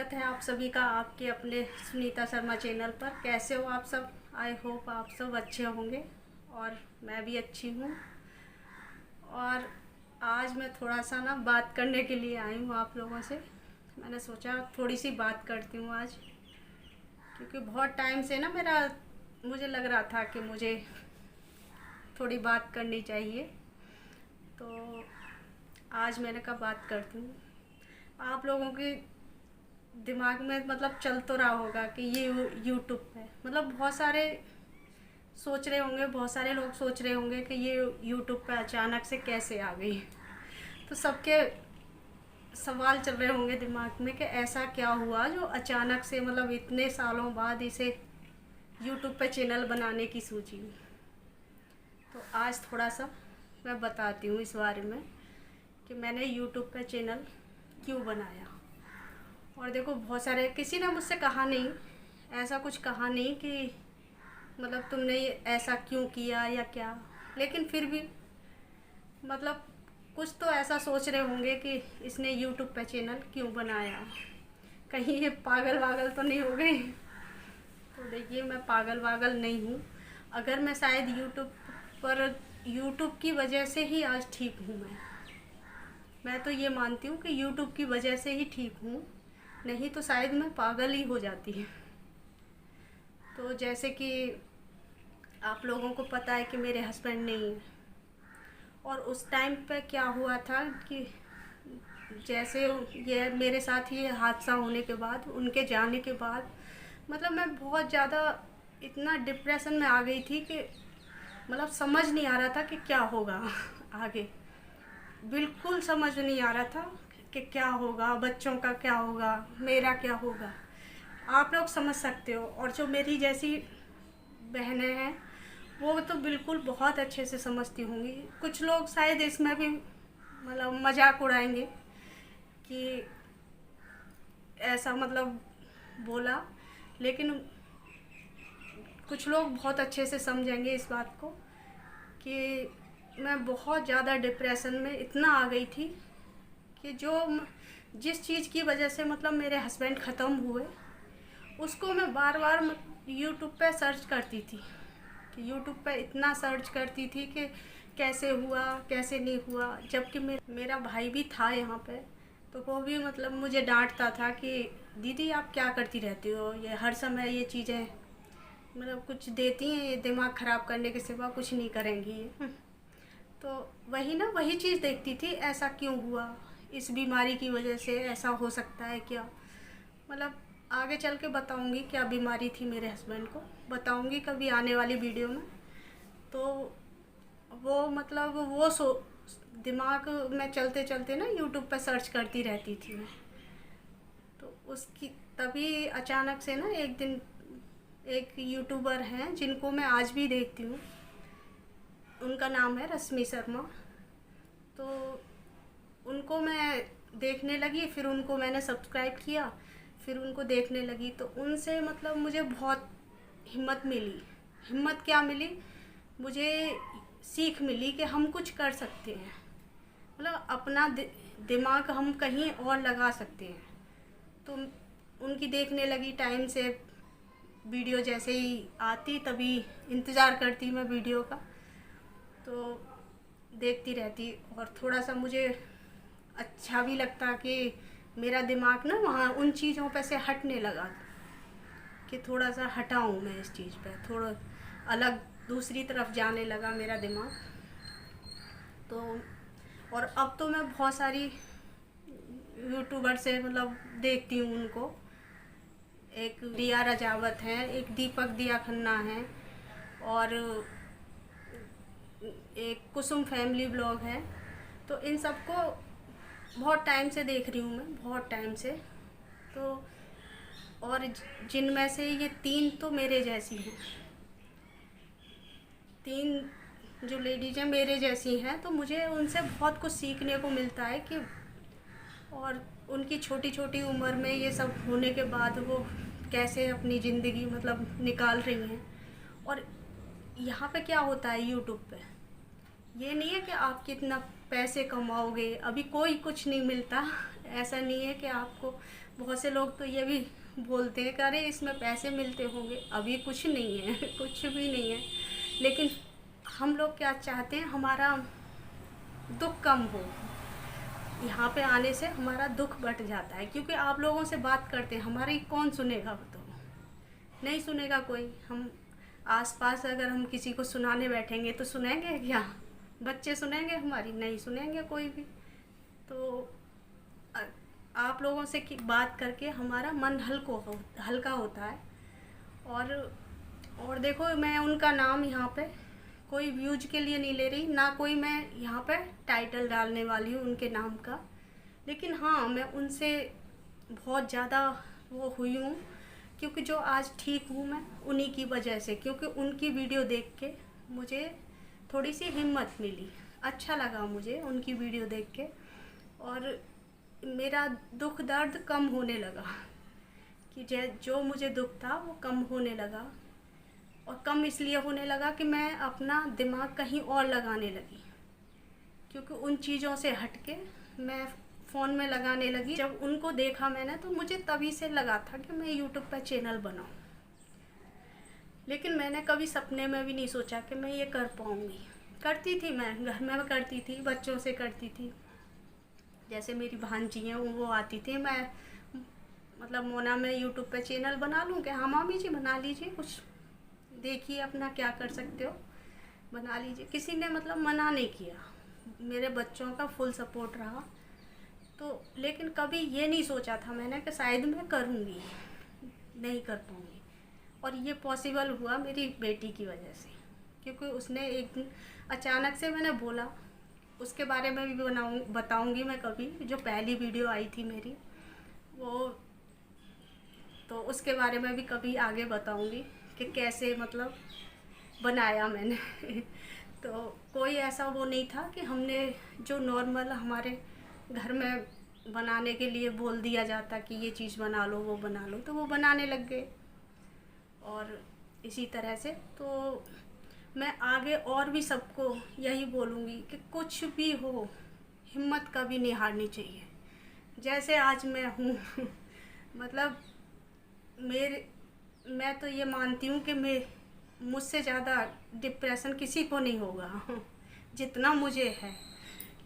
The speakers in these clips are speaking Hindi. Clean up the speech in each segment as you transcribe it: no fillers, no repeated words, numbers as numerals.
स्वागत है आप सभी का आपके अपने सुनीता शर्मा चैनल पर। कैसे हो आप सब? आई होप आप सब अच्छे होंगे और मैं भी अच्छी हूँ। और आज मैं थोड़ा सा ना बात करने के लिए आई हूँ आप लोगों से। मैंने सोचा थोड़ी सी बात करती हूँ आज, क्योंकि बहुत टाइम से ना मुझे लग रहा था कि मुझे थोड़ी बात करनी चाहिए, तो आज मैंने कहा बात करती हूँ। आप लोगों के दिमाग में चल तो रहा होगा कि ये यूट्यूब है, बहुत सारे सोच रहे होंगे, बहुत सारे लोग सोच रहे होंगे कि ये यूट्यूब पे अचानक से कैसे आ गई। तो सबके सवाल चल रहे होंगे दिमाग में कि ऐसा क्या हुआ जो अचानक से इतने सालों बाद इसे यूट्यूब पे चैनल बनाने की सोची। तो आज थोड़ा सा मैं बताती हूँ इस बारे में कि मैंने यूट्यूब पे चैनल क्यों बनाया। और देखो, बहुत सारे किसी ने मुझसे कहा नहीं, ऐसा कुछ कहा नहीं कि तुमने ये ऐसा क्यों किया या क्या, लेकिन फिर भी कुछ तो ऐसा सोच रहे होंगे कि इसने यूट्यूब पे चैनल क्यों बनाया, कहीं ये पागल वागल तो नहीं हो गई। तो देखिए, मैं पागल वागल नहीं हूँ। अगर मैं शायद यूट्यूब की वजह से ही आज ठीक हूँ। मैं तो ये मानती हूँ कि यूट्यूब की वजह से ही ठीक हूँ, नहीं तो शायद मैं पागल ही हो जाती। तो जैसे कि आप लोगों को पता है कि मेरे हस्बैंड नहीं है, और उस टाइम पे क्या हुआ था कि जैसे ये मेरे साथ ये हादसा होने के बाद, उनके जाने के बाद मैं बहुत ज़्यादा इतना डिप्रेशन में आ गई थी कि समझ नहीं आ रहा था कि क्या होगा आगे। बिल्कुल समझ नहीं आ रहा था कि क्या होगा, बच्चों का क्या होगा, मेरा क्या होगा। आप लोग समझ सकते हो। और जो मेरी जैसी बहनें हैं वो तो बिल्कुल बहुत अच्छे से समझती होंगी। कुछ लोग शायद इसमें भी मजाक उड़ाएंगे कि ऐसा बोला, लेकिन कुछ लोग बहुत अच्छे से समझेंगे इस बात को कि मैं बहुत ज़्यादा डिप्रेशन में इतना आ गई थी कि जिस चीज़ की वजह से मेरे हस्बैंड ख़त्म हुए, उसको मैं बार बार यूट्यूब पे सर्च करती थी। कि यूट्यूब पे इतना सर्च करती थी कि कैसे हुआ, कैसे नहीं हुआ। जबकि मेरा भाई भी था यहाँ पे, तो वो भी मुझे डांटता था कि दीदी आप क्या करती रहती हो, ये हर समय ये चीज़ें कुछ देती हैं, ये दिमाग ख़राब करने के सिवा कुछ नहीं करेंगी ये। तो वही चीज़ देखती थी, ऐसा क्यों हुआ, इस बीमारी की वजह से ऐसा हो सकता है क्या। आगे चल के बताऊंगी क्या बीमारी थी मेरे हस्बैंड को, बताऊंगी कभी आने वाली वीडियो में। तो वो वो दिमाग में चलते चलते ना यूट्यूब पर सर्च करती रहती थी मैं। तो उसकी तभी अचानक से ना एक दिन एक यूट्यूबर हैं जिनको मैं आज भी देखती हूँ, उनका नाम है रश्मि शर्मा। तो उनको मैं देखने लगी, फिर उनको मैंने सब्सक्राइब किया, फिर उनको देखने लगी। तो उनसे मुझे बहुत हिम्मत मिली। हिम्मत क्या मिली, मुझे सीख मिली कि हम कुछ कर सकते हैं, अपना दिमाग हम कहीं और लगा सकते हैं। तो उनकी देखने लगी, टाइम से वीडियो जैसे ही आती तभी इंतज़ार करती मैं वीडियो का, तो देखती रहती। और थोड़ा सा मुझे अच्छा भी लगता कि मेरा दिमाग ना वहाँ उन चीज़ों पे से हटने लगा, कि थोड़ा सा हटाऊँ मैं इस चीज़ पे, थोड़ा अलग दूसरी तरफ जाने लगा मेरा दिमाग। तो और अब तो मैं बहुत सारी यूट्यूबर से देखती हूँ उनको। एक दिया रजावत है, एक दीपक दिया खन्ना है, और एक कुसुम फैमिली ब्लॉग है। तो इन सबको बहुत टाइम से देख रही हूँ मैं, बहुत टाइम से। तो और जिनमें से ये 3 तो मेरे जैसी हैं, 3 जो लेडीज हैं मेरे जैसी हैं। तो मुझे उनसे बहुत कुछ सीखने को मिलता है कि और उनकी छोटी छोटी उम्र में ये सब होने के बाद वो कैसे अपनी ज़िंदगी निकाल रही हैं। और यहाँ पे क्या होता है यूट्यूब पे, ये नहीं है कि आप कितना पैसे कमाओगे, अभी कोई कुछ नहीं मिलता। ऐसा नहीं है कि आपको, बहुत से लोग तो ये भी बोलते हैं कि अरे इसमें पैसे मिलते होंगे, अभी कुछ नहीं है। कुछ भी नहीं है। लेकिन हम लोग क्या चाहते हैं, हमारा दुख कम हो। यहाँ पे आने से हमारा दुख बढ़ जाता है, क्योंकि आप लोगों से बात करते हैं, हमारी कौन सुनेगा? तो नहीं सुनेगा कोई। हम आसपास अगर हम किसी को सुनाने बैठेंगे तो सुनेंगे क्या? बच्चे सुनेंगे हमारी? नहीं सुनेंगे कोई भी। तो अ- आप लोगों से बात करके हमारा मन हल्का होता है। और देखो, मैं उनका नाम यहाँ पे कोई व्यूज के लिए नहीं ले रही, ना कोई मैं यहाँ पे टाइटल डालने वाली हूँ उनके नाम का। लेकिन हाँ, मैं उनसे बहुत ज़्यादा वो हुई हूँ, क्योंकि जो आज ठीक हूँ मैं उन्हीं की वजह से, क्योंकि उनकी वीडियो देख के मुझे थोड़ी सी हिम्मत मिली। अच्छा लगा मुझे उनकी वीडियो देख के, और मेरा दुख दर्द कम होने लगा, कि जो मुझे दुख था वो कम होने लगा। और कम इसलिए होने लगा कि मैं अपना दिमाग कहीं और लगाने लगी, क्योंकि उन चीज़ों से हट के मैं फ़ोन में लगाने लगी। जब उनको देखा मैंने, तो मुझे तभी से लगा था कि मैं यूट्यूब पर चैनल बनाऊँ। लेकिन मैंने कभी सपने में भी नहीं सोचा कि मैं ये कर पाऊँगी। करती थी, मैं घर में करती थी, बच्चों से करती थी। जैसे मेरी भांजी हैं, वो आती थी, मैं मतलब मोना मैं यूट्यूब पे चैनल बना लूँ क्या? हाँ मामी जी बना लीजिए, कुछ देखिए अपना क्या कर सकते हो, बना लीजिए। किसी ने मतलब मना नहीं किया, मेरे बच्चों का फुल सपोर्ट रहा। तो लेकिन कभी ये नहीं सोचा था मैंने कि शायद मैं करूँगी, नहीं कर पाऊँगी। और ये पॉसिबल हुआ मेरी बेटी की वजह से, क्योंकि उसने एक दिन अचानक से, मैंने बोला, उसके बारे में भी बताऊँगी मैं कभी, जो पहली वीडियो आई थी मेरी वो, तो उसके बारे में भी कभी आगे बताऊँगी कि कैसे मतलब बनाया मैंने। तो कोई ऐसा वो नहीं था कि हमने जो नॉर्मल हमारे घर में बनाने के लिए बोल दिया जाता कि ये चीज़ बना लो, वो बना लो, तो वो बनाने लग गए। और इसी तरह से तो मैं आगे और भी सबको यही बोलूँगी कि कुछ भी हो, हिम्मत कभी नहीं हारनी चाहिए। जैसे आज मैं हूँ। मतलब मैं तो ये मानती हूँ कि मुझसे ज़्यादा डिप्रेशन किसी को नहीं होगा जितना मुझे है।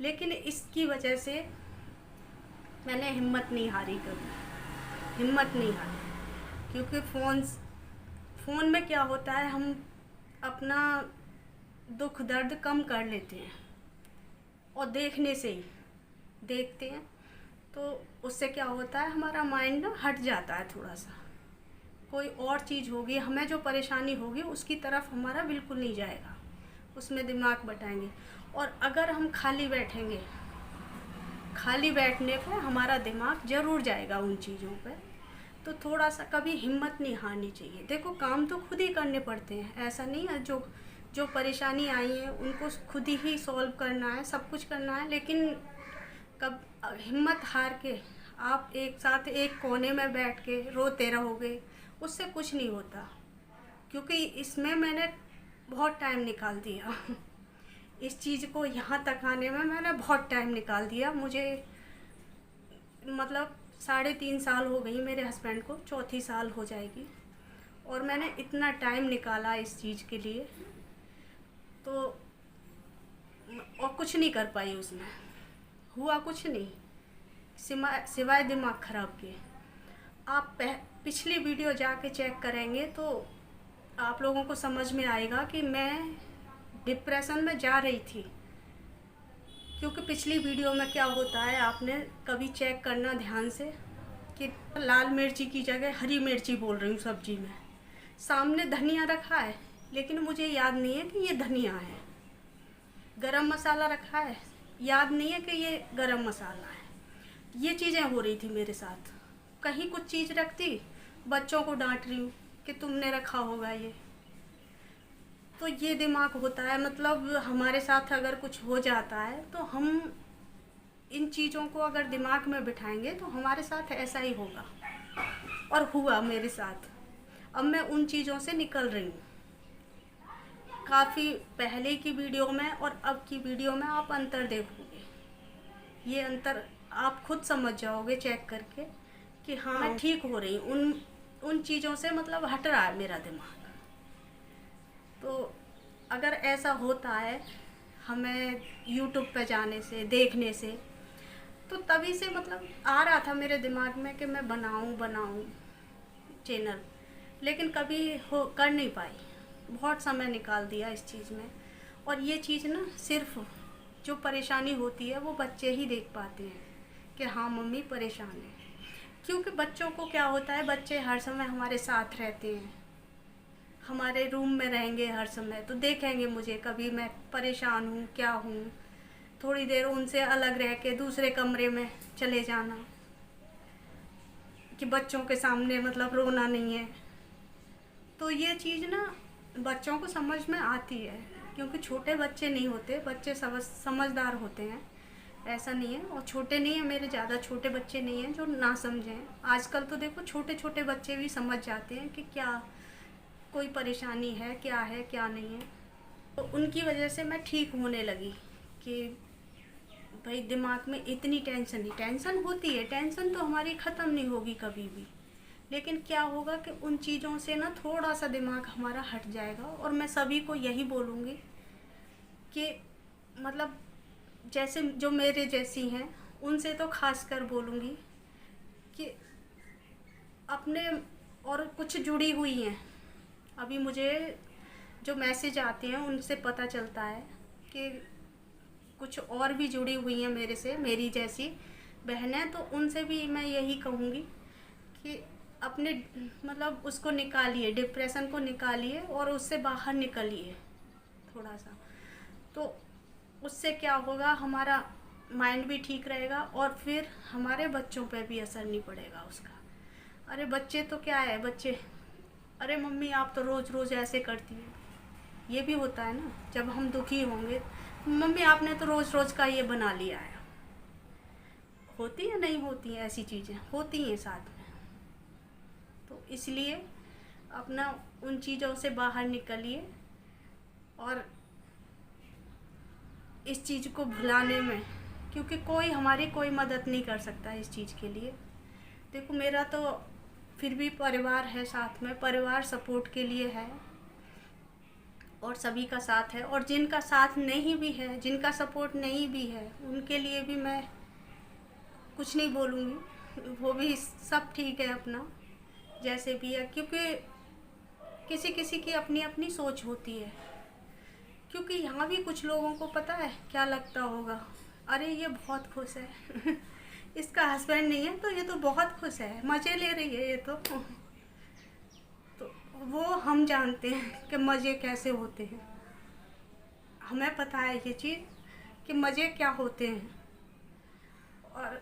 लेकिन इसकी वजह से मैंने हिम्मत नहीं हारी, कभी हिम्मत नहीं हारी। क्योंकि फ़ोन में क्या होता है, हम अपना दुख दर्द कम कर लेते हैं, और देखने से ही देखते हैं तो उससे क्या होता है, हमारा माइंड ना हट जाता है थोड़ा सा। कोई और चीज़ होगी, हमें जो परेशानी होगी उसकी तरफ हमारा बिल्कुल नहीं जाएगा, उसमें दिमाग बटाएंगे। और अगर हम खाली बैठेंगे, खाली बैठने पे हमारा दिमाग ज़रूर जाएगा उन चीज़ों पे। तो थोड़ा सा कभी हिम्मत नहीं हारनी चाहिए। देखो, काम तो खुद ही करने पड़ते हैं, ऐसा नहीं है। जो जो परेशानी आई है उनको खुद ही सॉल्व करना है, सब कुछ करना है। लेकिन कब हिम्मत हार के आप एक साथ एक कोने में बैठ के रोते रहोगे, उससे कुछ नहीं होता। क्योंकि इसमें मैंने बहुत टाइम निकाल दिया। इस चीज़ को यहाँ तक आने में मैंने बहुत टाइम निकाल दिया। मुझे मतलब 3.5 साल हो गई मेरे हस्बैंड को, चौथी साल हो जाएगी, और मैंने इतना टाइम निकाला इस चीज़ के लिए। तो और कुछ नहीं कर पाई, उसमें हुआ कुछ नहीं सिवाय दिमाग ख़राब के। आप पिछली वीडियो जाके चेक करेंगे तो आप लोगों को समझ में आएगा कि मैं डिप्रेशन में जा रही थी। क्योंकि पिछली वीडियो में क्या होता है, आपने कभी चेक करना ध्यान से, कि लाल मिर्ची की जगह हरी मिर्ची बोल रही हूँ सब्जी में। सामने धनिया रखा है, लेकिन मुझे याद नहीं है कि ये धनिया है। गरम मसाला रखा है, याद नहीं है कि ये गरम मसाला है। ये चीज़ें हो रही थी मेरे साथ। कहीं कुछ चीज़ रखती, बच्चों को डांट रही हूँ कि तुमने रखा होगा ये। तो ये दिमाग होता है, मतलब हमारे साथ अगर कुछ हो जाता है तो हम इन चीज़ों को अगर दिमाग में बिठाएंगे तो हमारे साथ ऐसा ही होगा, और हुआ मेरे साथ। अब मैं उन चीज़ों से निकल रही हूँ। काफ़ी पहले की वीडियो में और अब की वीडियो में आप अंतर देखोगे। ये अंतर आप खुद समझ जाओगे चेक करके कि हाँ मैं ठीक हो रही हूँ। उन चीज़ों से मतलब हट रहा है मेरा दिमाग। तो अगर ऐसा होता है हमें यूट्यूब पे जाने से, देखने से, तो तभी से मतलब आ रहा था मेरे दिमाग में कि मैं बनाऊं चैनल, लेकिन कभी कर नहीं पाई। बहुत समय निकाल दिया इस चीज़ में। और ये चीज़ ना सिर्फ जो परेशानी होती है वो बच्चे ही देख पाते हैं कि हाँ मम्मी परेशान है। क्योंकि बच्चों को क्या होता है, बच्चे हर समय हमारे साथ रहते हैं, हमारे रूम में रहेंगे हर समय, तो देखेंगे मुझे कभी मैं परेशान हूँ क्या हूँ, थोड़ी देर उनसे अलग रह के दूसरे कमरे में चले जाना कि बच्चों के सामने मतलब रोना नहीं है। तो ये चीज़ ना बच्चों को समझ में आती है, क्योंकि छोटे बच्चे नहीं होते, बच्चे समझदार होते हैं, ऐसा नहीं है। और छोटे नहीं हैं मेरे, ज़्यादा छोटे बच्चे नहीं हैं जो ना समझें। आजकल तो देखो छोटे छोटे बच्चे भी समझ जाते हैं कि क्या कोई परेशानी है क्या नहीं है। तो उनकी वजह से मैं ठीक होने लगी कि भाई दिमाग में इतनी टेंशन होती है, टेंशन तो हमारी ख़त्म नहीं होगी कभी भी, लेकिन क्या होगा कि उन चीज़ों से ना थोड़ा सा दिमाग हमारा हट जाएगा। और मैं सभी को यही बोलूँगी कि मतलब जैसे जो मेरे जैसी हैं उनसे तो खास कर बोलूँगी कि अपने और कुछ जुड़ी हुई हैं। अभी मुझे जो मैसेज आते हैं उनसे पता चलता है कि कुछ और भी जुड़ी हुई हैं मेरे से, मेरी जैसी बहनें। तो उनसे भी मैं यही कहूँगी कि अपने मतलब उसको निकालिए, डिप्रेशन को निकालिए और उससे बाहर निकलिए थोड़ा सा। तो उससे क्या होगा, हमारा माइंड भी ठीक रहेगा और फिर हमारे बच्चों पे भी असर नहीं पड़ेगा उसका। अरे बच्चे तो क्या है, बच्चे अरे मम्मी आप तो रोज़ रोज़ ऐसे करती हैं, ये भी होता है ना। जब हम दुखी होंगे, मम्मी आपने तो रोज़ रोज़ का ये बना लिया है। होती है नहीं होती हैं ऐसी चीज़ें, होती हैं साथ में। तो इसलिए अपना उन चीज़ों से बाहर निकलिए और इस चीज़ को भुलाने में, क्योंकि हमारी कोई मदद नहीं कर सकता इस चीज़ के लिए। देखो मेरा तो फिर भी परिवार है साथ में, परिवार सपोर्ट के लिए है और सभी का साथ है। और जिनका साथ नहीं भी है, जिनका सपोर्ट नहीं भी है, उनके लिए भी मैं कुछ नहीं बोलूँगी, वो भी सब ठीक है अपना जैसे भी है। क्योंकि किसी किसी की अपनी अपनी सोच होती है। क्योंकि यहाँ भी कुछ लोगों को पता है क्या लगता होगा, अरे ये बहुत खुश है इसका हस्बैंड नहीं है तो ये तो बहुत खुश है, मज़े ले रही है ये तो वो हम जानते हैं कि मज़े कैसे होते हैं। हमें पता है ये चीज़ कि मज़े क्या होते हैं। और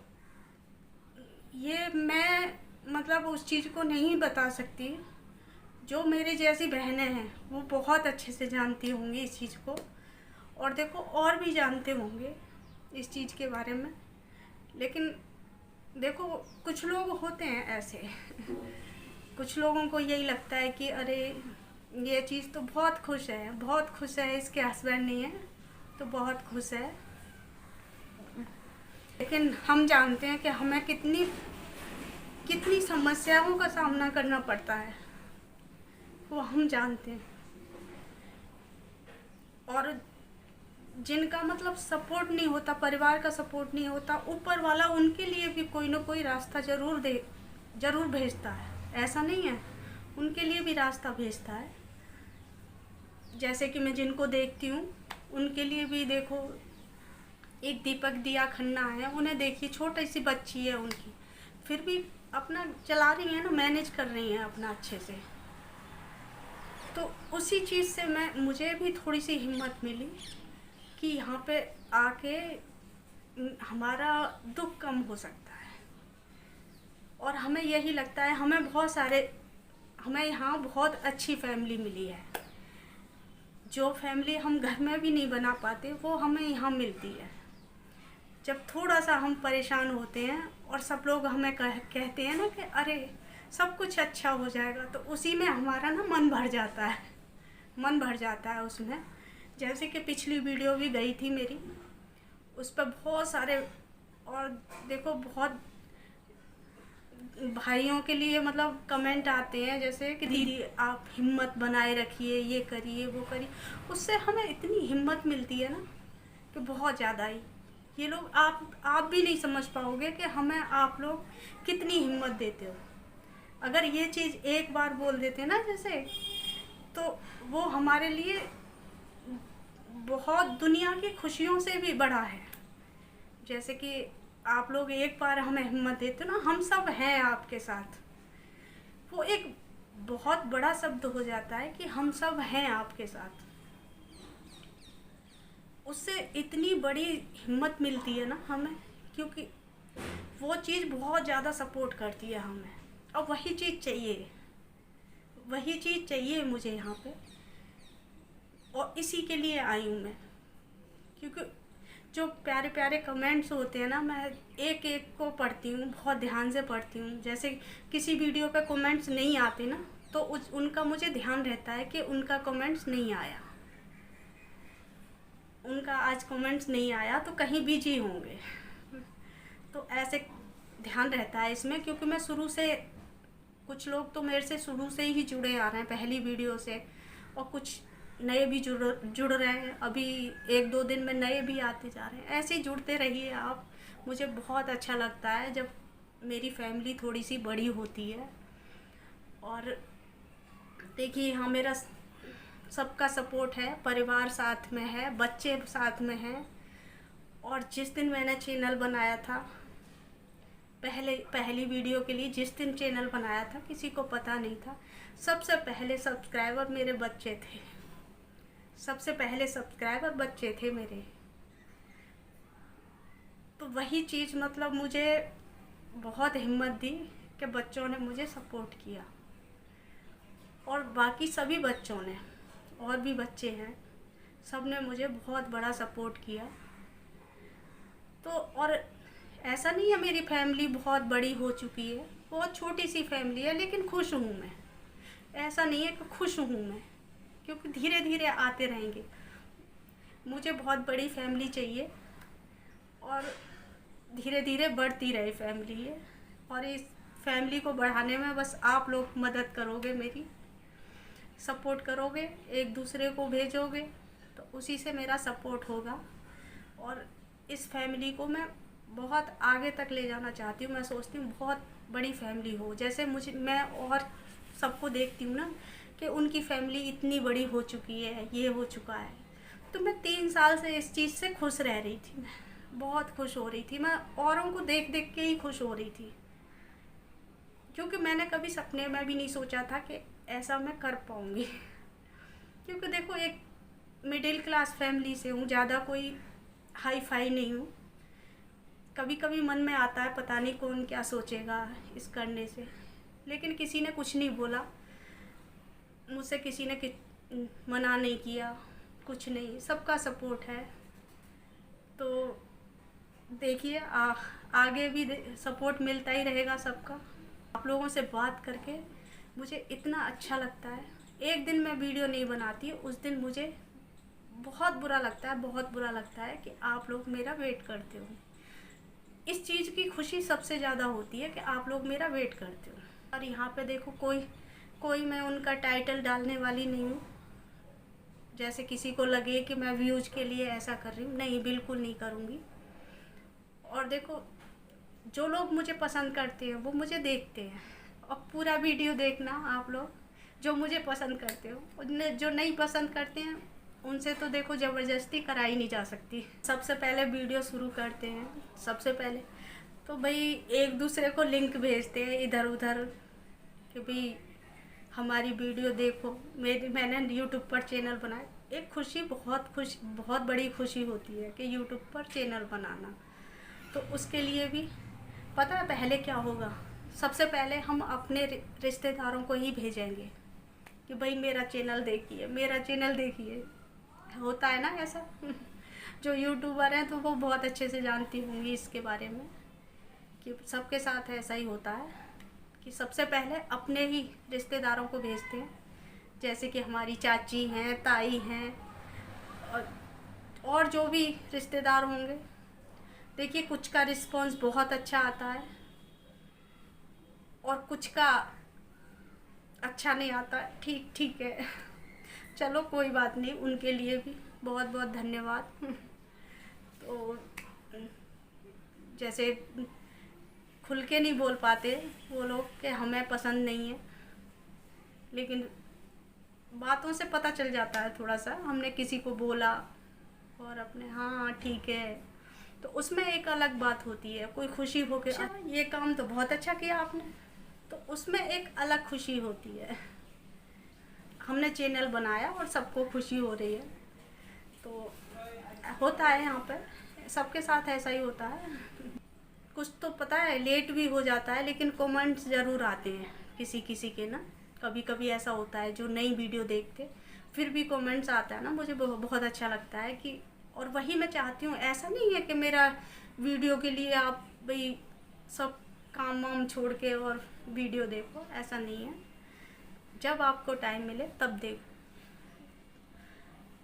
ये मैं मतलब उस चीज़ को नहीं बता सकती। जो मेरी जैसी बहनें हैं वो बहुत अच्छे से जानती होंगी इस चीज़ को, और देखो और भी जानते होंगे इस चीज़ के बारे में। लेकिन देखो कुछ लोग होते हैं ऐसे कुछ लोगों को यही लगता है कि अरे ये चीज़ तो बहुत खुश है, इसके हस्बैंड नहीं है तो बहुत खुश है। लेकिन हम जानते हैं कि हमें कितनी कितनी समस्याओं का सामना करना पड़ता है, वो हम जानते हैं। और जिनका मतलब सपोर्ट नहीं होता, परिवार का सपोर्ट नहीं होता, ऊपर वाला उनके लिए भी कोई ना कोई रास्ता ज़रूर भेजता है। ऐसा नहीं है, उनके लिए भी रास्ता भेजता है। जैसे कि मैं जिनको देखती हूँ उनके लिए भी देखो, एक दीपक दिया खन्ना है, उन्हें देखिए छोटी सी बच्ची है उनकी, फिर भी अपना चला रही है ना, मैनेज कर रही हैं अपना अच्छे से। तो उसी चीज़ से मुझे भी थोड़ी सी हिम्मत मिली कि यहाँ पे आके हमारा दुख कम हो सकता है। और हमें यही लगता है, हमें यहाँ बहुत अच्छी फैमिली मिली है। जो फैमिली हम घर में भी नहीं बना पाते वो हमें यहाँ मिलती है। जब थोड़ा सा हम परेशान होते हैं और सब लोग हमें कहते हैं ना कि अरे सब कुछ अच्छा हो जाएगा, तो उसी में हमारा ना मन भर जाता है। मन भर जाता है उसमें। जैसे कि पिछली वीडियो भी गई थी मेरी, उस पर बहुत सारे, और देखो बहुत भाइयों के लिए मतलब कमेंट आते हैं, जैसे कि दीदी आप हिम्मत बनाए रखिए, ये करिए वो करिए। उससे हमें इतनी हिम्मत मिलती है ना कि बहुत ज़्यादा ही। ये लोग आप भी नहीं समझ पाओगे कि हमें आप लोग कितनी हिम्मत देते हो। अगर ये चीज़ एक बार बोल देते ना जैसे, तो वो हमारे लिए बहुत दुनिया की खुशियों से भी बड़ा है। जैसे कि आप लोग एक बार हमें हिम्मत देते हो ना, हम सब हैं आपके साथ, वो एक बहुत बड़ा शब्द हो जाता है कि हम सब हैं आपके साथ। उससे इतनी बड़ी हिम्मत मिलती है ना हमें, क्योंकि वो चीज़ बहुत ज़्यादा सपोर्ट करती है हमें। और वही चीज़ चाहिए मुझे यहाँ पे, और इसी के लिए आई हूँ मैं। क्योंकि जो प्यारे प्यारे कमेंट्स होते हैं ना, मैं एक एक को पढ़ती हूँ, बहुत ध्यान से पढ़ती हूँ। जैसे किसी वीडियो पे कमेंट्स नहीं आते ना, तो उनका मुझे ध्यान रहता है कि उनका कमेंट्स नहीं आया, उनका आज कमेंट्स नहीं आया तो कहीं बिजी होंगे। तो ऐसे ध्यान रहता है इसमें, क्योंकि मैं शुरू से, कुछ लोग तो मेरे से शुरू से ही जुड़े आ रहे हैं पहली वीडियो से, और कुछ नए भी जुड़ रहे हैं। अभी 1-2 दिन में नए भी आते जा रहे हैं। ऐसे ही जुड़ते रहिए आप। मुझे बहुत अच्छा लगता है जब मेरी फैमिली थोड़ी सी बड़ी होती है। और देखिए यहाँ मेरा सबका सपोर्ट है, परिवार साथ में है, बच्चे साथ में हैं। और जिस दिन मैंने चैनल बनाया था, पहली वीडियो के लिए जिस दिन चैनल बनाया था, किसी को पता नहीं था। सबसे पहले सब्सक्राइबर मेरे बच्चे थे, सबसे पहले सब्सक्राइबर बच्चे थे मेरे। तो वही चीज़ मतलब मुझे बहुत हिम्मत दी कि बच्चों ने मुझे सपोर्ट किया। और बाकी सभी बच्चों ने, और भी बच्चे हैं, सब ने मुझे बहुत बड़ा सपोर्ट किया। तो और ऐसा नहीं है मेरी फैमिली बहुत बड़ी हो चुकी है, बहुत छोटी सी फैमिली है, लेकिन खुश हूँ मैं। ऐसा नहीं है कि खुश हूँ मैं, क्योंकि धीरे धीरे आते रहेंगे। मुझे बहुत बड़ी फैमिली चाहिए, और धीरे धीरे बढ़ती रहे फैमिली ये। और इस फैमिली को बढ़ाने में बस आप लोग मदद करोगे, मेरी सपोर्ट करोगे, एक दूसरे को भेजोगे, तो उसी से मेरा सपोर्ट होगा। और इस फैमिली को मैं बहुत आगे तक ले जाना चाहती हूँ। मैं सोचती हूँ बहुत बड़ी फैमिली हो, जैसे मैं और सबको देखती हूँ ना कि उनकी फैमिली इतनी बड़ी हो चुकी है, ये हो चुका है। तो मैं 3 साल से इस चीज़ से खुश रह रही थी, मैं बहुत खुश हो रही थी। मैं औरों को देख देख के ही खुश हो रही थी, क्योंकि मैंने कभी सपने में भी नहीं सोचा था कि ऐसा मैं कर पाऊँगी। क्योंकि देखो, एक मिडिल क्लास फैमिली से हूँ, ज़्यादा कोई हाई फाई नहीं हूँ। कभी कभी मन में आता है पता नहीं कौन क्या सोचेगा इस करने से, लेकिन किसी ने कुछ नहीं बोला मुझसे, किसी ने मना नहीं किया, कुछ नहीं, सबका सपोर्ट है। तो देखिए आगे भी सपोर्ट मिलता ही रहेगा सबका। आप लोगों से बात करके मुझे इतना अच्छा लगता है। एक दिन मैं वीडियो नहीं बनाती, उस दिन मुझे बहुत बुरा लगता है, बहुत बुरा लगता है कि आप लोग मेरा वेट करते हो। इस चीज़ की खुशी सबसे ज़्यादा होती है कि आप लोग मेरा वेट करते हो। और यहाँ पे देखो, कोई मैं उनका टाइटल डालने वाली नहीं हूँ, जैसे किसी को लगे कि मैं व्यूज़ के लिए ऐसा कर रही हूँ। नहीं, बिल्कुल नहीं करूँगी। और देखो, जो लोग मुझे पसंद करते हैं वो मुझे देखते हैं, और पूरा वीडियो देखना आप लोग, जो मुझे पसंद करते हो। जो नहीं पसंद करते हैं उनसे तो देखो ज़बरदस्ती कराई नहीं जा सकती। सबसे पहले वीडियो शुरू करते हैं, सबसे पहले तो भाई एक दूसरे को लिंक भेजते हैं इधर उधर कि भाई हमारी वीडियो देखो। मैंने यूट्यूब पर चैनल बनाया, एक बहुत बड़ी खुशी होती है कि यूट्यूब पर चैनल बनाना। तो उसके लिए भी पता है पहले क्या होगा, सबसे पहले हम अपने रिश्तेदारों को ही भेजेंगे कि भाई मेरा चैनल देखिए, मेरा चैनल देखिए। होता है ना ऐसा। जो यूट्यूबर हैं तो वो बहुत अच्छे से जानती होंगी इसके बारे में, कि सबके साथ ऐसा ही होता है कि सबसे पहले अपने ही रिश्तेदारों को भेजते हैं। जैसे कि हमारी चाची हैं, ताई हैं, और जो भी रिश्तेदार होंगे। देखिए कुछ का रिस्पॉन्स बहुत अच्छा आता है और कुछ का अच्छा नहीं आता। ठीक ठीक है, चलो कोई बात नहीं, उनके लिए भी बहुत बहुत धन्यवाद। तो जैसे खुल के नहीं बोल पाते वो लोग कि हमें पसंद नहीं है, लेकिन बातों से पता चल जाता है थोड़ा सा। हमने किसी को बोला और अपने हाँ ठीक है, तो उसमें एक अलग बात होती है। कोई खुशी हो के ये काम तो बहुत अच्छा किया आपने, तो उसमें एक अलग खुशी होती है। हमने चैनल बनाया और सबको खुशी हो रही है, तो होता है यहाँ पर, सबके साथ ऐसा ही होता है। कुछ तो पता है लेट भी हो जाता है, लेकिन कमेंट्स ज़रूर आते हैं किसी किसी के ना। कभी कभी ऐसा होता है जो नई वीडियो देख के फिर भी कमेंट्स आता है ना, मुझे बहुत अच्छा लगता है कि, और वही मैं चाहती हूँ। ऐसा नहीं है कि मेरा वीडियो के लिए आप भाई सब काम वाम छोड़ के और वीडियो देखो, ऐसा नहीं है। जब आपको टाइम मिले तब देखो।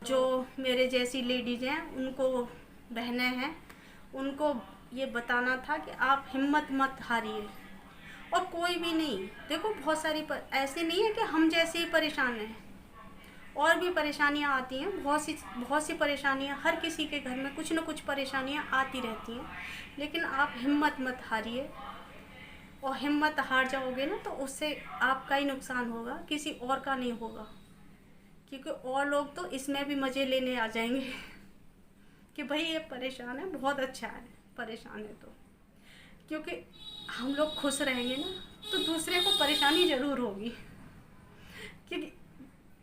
जो मेरे जैसी लेडीज़ हैं, उनको बहनें हैं, उनको ये बताना था कि आप हिम्मत मत हारिए। और कोई भी नहीं, देखो बहुत सारी ऐसे नहीं है कि हम जैसे ही परेशान हैं, और भी परेशानियां आती हैं। बहुत सी परेशानियां, हर किसी के घर में कुछ न कुछ परेशानियां आती रहती हैं, लेकिन आप हिम्मत मत हारिए। और हिम्मत हार जाओगे ना तो उससे आपका ही नुकसान होगा, किसी और का नहीं होगा। क्योंकि और लोग तो इसमें भी मज़े लेने आ जाएंगे कि भाई ये परेशान है, बहुत अच्छा है परेशान है। तो क्योंकि हम लोग खुश रहेंगे ना तो दूसरे को परेशानी ज़रूर होगी, क्योंकि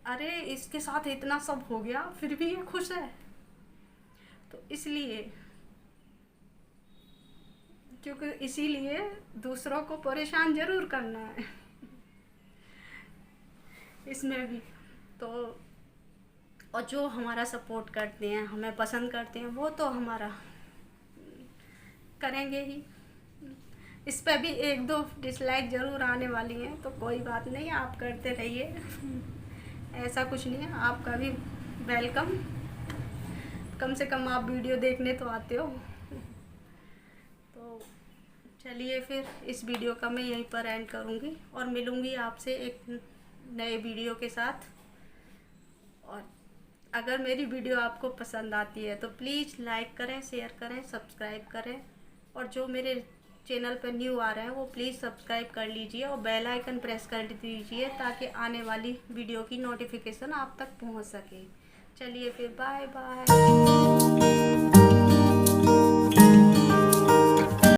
अरे इसके साथ इतना सब हो गया फिर भी ये खुश है। तो इसलिए, क्योंकि इसीलिए दूसरों को परेशान ज़रूर करना है इसमें भी। तो और जो हमारा सपोर्ट करते हैं, हमें पसंद करते हैं, वो तो हमारा करेंगे ही। इस पर भी एक दो डिसलाइक ज़रूर आने वाली हैं, तो कोई बात नहीं, आप करते रहिए, ऐसा कुछ नहीं है। आपका भी वेलकम, कम से कम आप वीडियो देखने तो आते हो। तो चलिए फिर इस वीडियो का मैं यहीं पर एंड करूँगी और मिलूँगी आपसे एक नए वीडियो के साथ। और अगर मेरी वीडियो आपको पसंद आती है तो प्लीज़ लाइक करें, शेयर करें, सब्सक्राइब करें। और जो मेरे चैनल पर न्यू आ रहे हैं वो प्लीज़ सब्सक्राइब कर लीजिए और बेल आइकन प्रेस कर दीजिए, ताकि आने वाली वीडियो की नोटिफिकेशन आप तक पहुंच सके। चलिए फिर, बाय बाय।